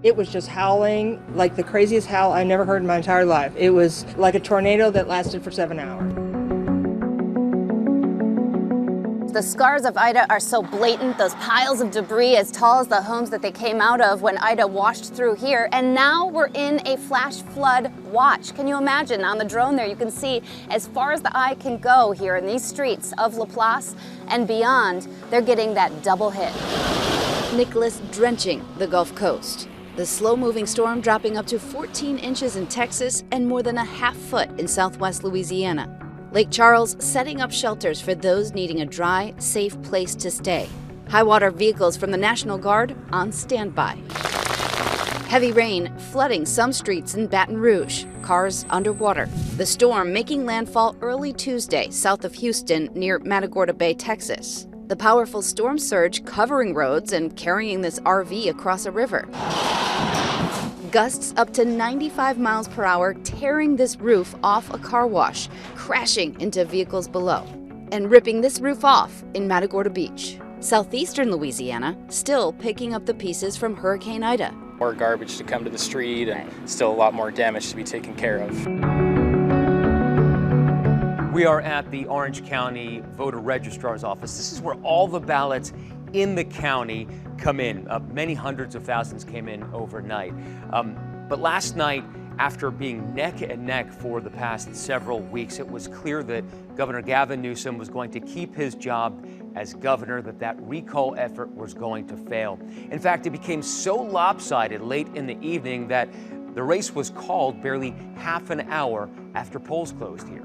It was just howling like the craziest howl I never heard in my entire life. It was like a tornado that lasted for 7 hours. The scars of Ida are so blatant, those piles of debris as tall as the homes that they came out of when Ida washed through here. And now we're in a flash flood watch. Can you imagine? On the drone there, you can see as far as the eye can go here in these streets of Laplace and beyond, they're getting that double hit. Nicholas drenching the Gulf Coast. The slow-moving storm dropping up to 14 inches in Texas and more than a half foot in southwest Louisiana. Lake Charles setting up shelters for those needing a dry, safe place to stay. High water vehicles from the National Guard on standby. Heavy rain flooding some streets in Baton Rouge, cars underwater. The storm making landfall early Tuesday south of Houston near Matagorda Bay, Texas. The powerful storm surge covering roads and carrying this RV across a river. Gusts up to 95 miles per hour tearing this roof off a car wash, crashing into vehicles below, and ripping this roof off in Matagorda Beach. Southeastern Louisiana still picking up the pieces from Hurricane Ida. More garbage to come to the street and still a lot more damage to be taken care of. We are at the Orange County Voter Registrar's office. This is where all the ballots in the county come in. Many hundreds of thousands came in overnight. But last night, after being neck and neck for the past several weeks, it was clear that Governor Gavin Newsom was going to keep his job as governor, that recall effort was going to fail. In fact, it became so lopsided late in the evening that the race was called barely half an hour after polls closed here.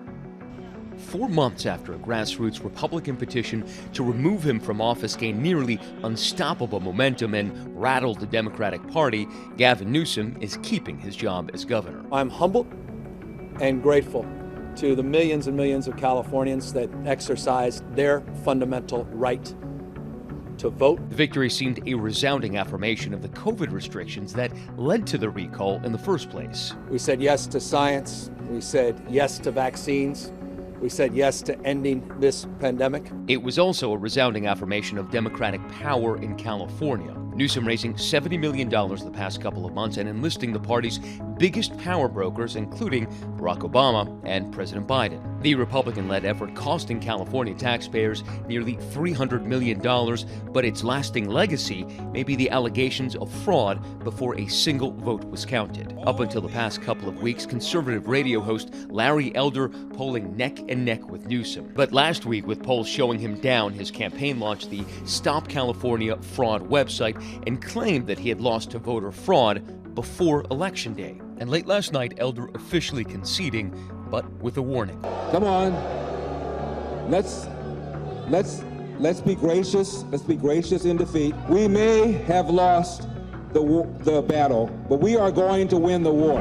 4 months after a grassroots Republican petition to remove him from office gained nearly unstoppable momentum and rattled the Democratic Party, Gavin Newsom is keeping his job as governor. I'm humbled and grateful to the millions and millions of Californians that exercised their fundamental right to vote. The victory seemed a resounding affirmation of the COVID restrictions that led to the recall in the first place. We said yes to science. We said yes to vaccines. We said yes to ending this pandemic. It was also a resounding affirmation of Democratic power in California. Newsom raising $70 million the past couple of months and enlisting the party's biggest power brokers, including Barack Obama and President Biden. The Republican-led effort costing California taxpayers nearly $300 million, but its lasting legacy may be the allegations of fraud before a single vote was counted. Up until the past couple of weeks, conservative radio host Larry Elder polling neck and neck with Newsom. But last week, with polls showing him down, his campaign launched the Stop California Fraud website and claimed that he had lost to voter fraud before Election Day. And late last night, Elder officially conceding, but with a warning. Come on, let's be gracious. Let's be gracious in defeat. We may have lost the battle, but we are going to win the war.